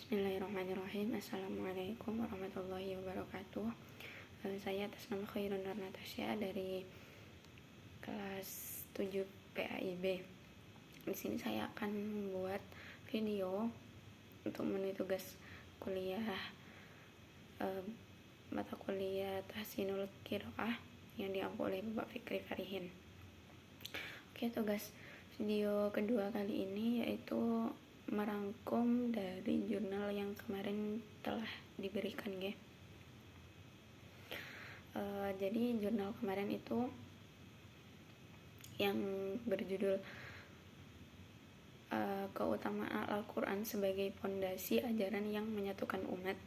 Bismillahirrahmanirrahim. Assalamualaikum warahmatullahi wabarakatuh. Saya atas nama Khairun Nur Natasha dari kelas 7 PAIB. Di sini saya akan membuat video untuk memenuhi tugas kuliah mata kuliah Tahsinul Qiraah yang diampu oleh Bapak Fikri Farihin. Oke, tugas video kedua kali ini yaitu merangkum dari jurnal yang kemarin telah diberikan ya. Jadi jurnal kemarin itu yang berjudul keutamaan Al-Quran sebagai fondasi ajaran yang menyatukan umat.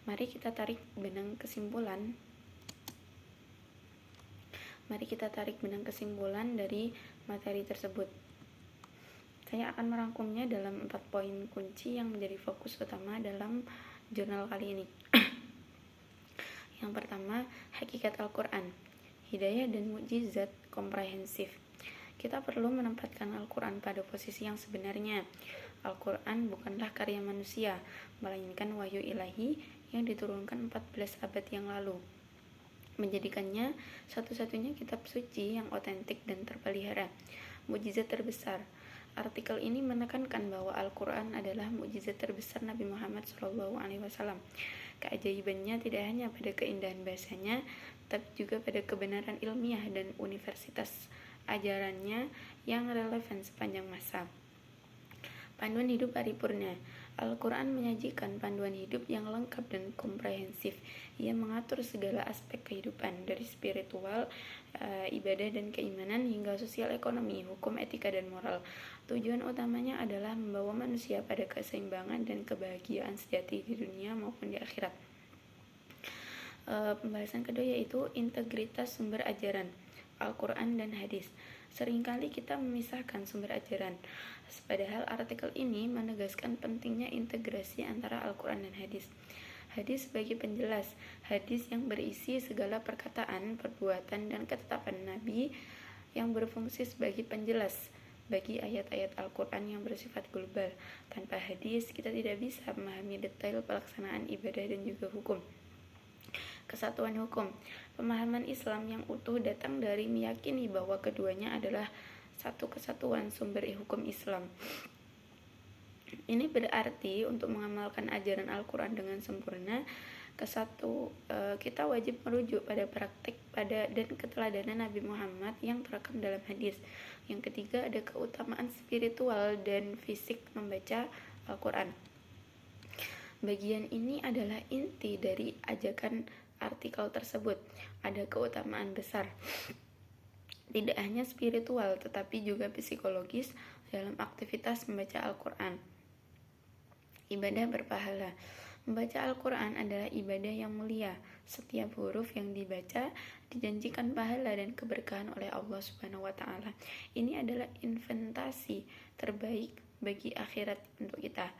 Mari kita tarik benang kesimpulan dari materi tersebut. Saya akan merangkumnya dalam 4 poin kunci yang menjadi fokus utama dalam jurnal kali ini. Yang pertama, hakikat Al-Quran, hidayah dan mukjizat komprehensif. Kita perlu menempatkan Al-Quran pada posisi yang sebenarnya. Al-Quran bukanlah karya manusia, melainkan wahyu ilahi yang diturunkan 14 abad yang lalu, menjadikannya satu-satunya kitab suci yang otentik dan terpelihara. Mukjizat terbesar. Artikel ini menekankan bahwa Al-Quran adalah mukjizat terbesar Nabi Muhammad SAW. Keajaibannya tidak hanya pada keindahan bahasanya, tapi juga pada kebenaran ilmiah dan universitas ajarannya yang relevan sepanjang masa. Panduan hidup paripurna. Al-Quran menyajikan panduan hidup yang lengkap dan komprehensif. Ia mengatur segala aspek kehidupan, dari spiritual, ibadah dan keimanan, hingga sosial, ekonomi, hukum, etika, dan moral. Tujuan utamanya adalah membawa manusia pada keseimbangan dan kebahagiaan sejati di dunia maupun di akhirat. Pembahasan kedua yaitu integritas sumber ajaran, Al-Quran dan hadis. Seringkali kita memisahkan sumber ajaran, padahal artikel ini menegaskan pentingnya integrasi antara Al-Quran dan hadis. Hadis sebagai penjelas, hadis yang berisi segala perkataan, perbuatan, dan ketetapan Nabi yang berfungsi sebagai penjelas bagi ayat-ayat Al-Quran yang bersifat global. Tanpa hadis, kita tidak bisa memahami detail pelaksanaan ibadah dan juga hukum. Kesatuan hukum. Pemahaman Islam yang utuh datang dari meyakini bahwa keduanya adalah satu kesatuan sumber hukum Islam. Ini berarti untuk mengamalkan ajaran Al-Quran dengan sempurna, kita wajib merujuk pada praktik dan keteladanan Nabi Muhammad yang terekam dalam hadis. Yang ketiga, ada keutamaan spiritual dan fisik membaca Al-Quran. Bagian ini adalah inti dari ajakan artikel tersebut. Ada keutamaan besar, tidak hanya spiritual tetapi juga psikologis dalam aktivitas membaca Al-Quran. Ibadah berpahala. Membaca Al-Quran adalah ibadah yang mulia. Setiap huruf yang dibaca dijanjikan pahala dan keberkahan oleh Allah Subhanahu wa Ta'ala. Ini adalah investasi terbaik bagi akhirat untuk kita.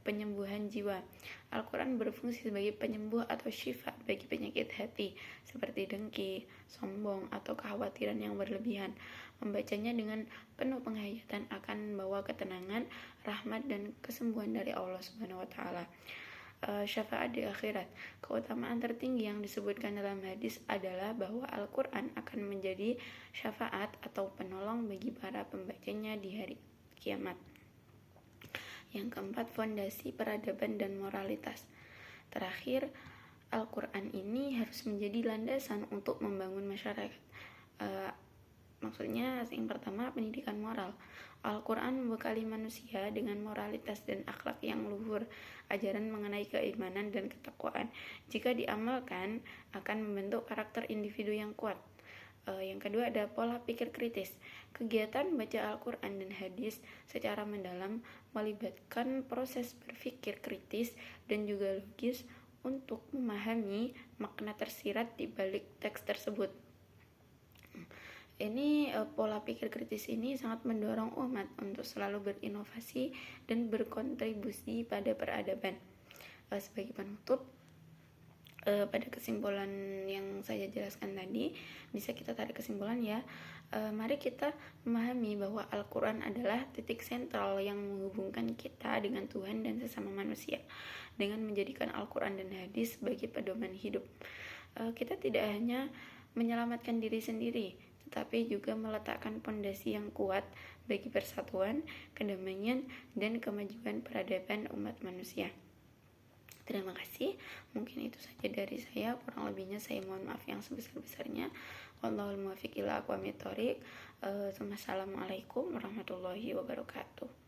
Penyembuhan jiwa. Al-Quran berfungsi sebagai penyembuh atau syifa bagi penyakit hati seperti dengki, sombong, atau kekhawatiran yang berlebihan. Membacanya dengan penuh penghayatan akan membawa ketenangan, rahmat, dan kesembuhan dari Allah Subhanahu wa Ta'ala. Syafaat di akhirat. Keutamaan tertinggi yang disebutkan dalam hadis adalah bahwa Al-Quran akan menjadi syafaat atau penolong bagi para pembacanya di hari kiamat. Yang keempat, fondasi peradaban dan moralitas. Terakhir, Al-Quran ini harus menjadi landasan untuk membangun masyarakat. Maksudnya yang pertama, pendidikan moral. Al-Quran membekali manusia dengan moralitas dan akhlak yang luhur, ajaran mengenai keimanan dan ketakwaan. Jika diamalkan, akan membentuk karakter individu yang kuat. Yang kedua, ada pola pikir kritis. Kegiatan baca Al-Quran dan hadis secara mendalam melibatkan proses berpikir kritis dan juga logis untuk memahami makna tersirat di balik teks tersebut. Ini pola pikir kritis ini sangat mendorong umat untuk selalu berinovasi dan berkontribusi pada peradaban. Sebagai penutup, pada kesimpulan yang saya jelaskan tadi, bisa kita tarik kesimpulan ya. Mari kita memahami bahwa Al-Quran adalah titik sentral yang menghubungkan kita dengan Tuhan dan sesama manusia, dengan menjadikan Al-Quran dan hadis sebagai pedoman hidup. Kita tidak hanya menyelamatkan diri sendiri, tetapi juga meletakkan pondasi yang kuat bagi persatuan, kedamaian, dan kemajuan peradaban umat manusia. Terima kasih. Mungkin itu saja dari saya. Kurang lebihnya saya mohon maaf yang sebesar-besarnya. Wallahul muwaffiq ila aqwamit thoriq. Wassalamualaikum warahmatullahi wabarakatuh.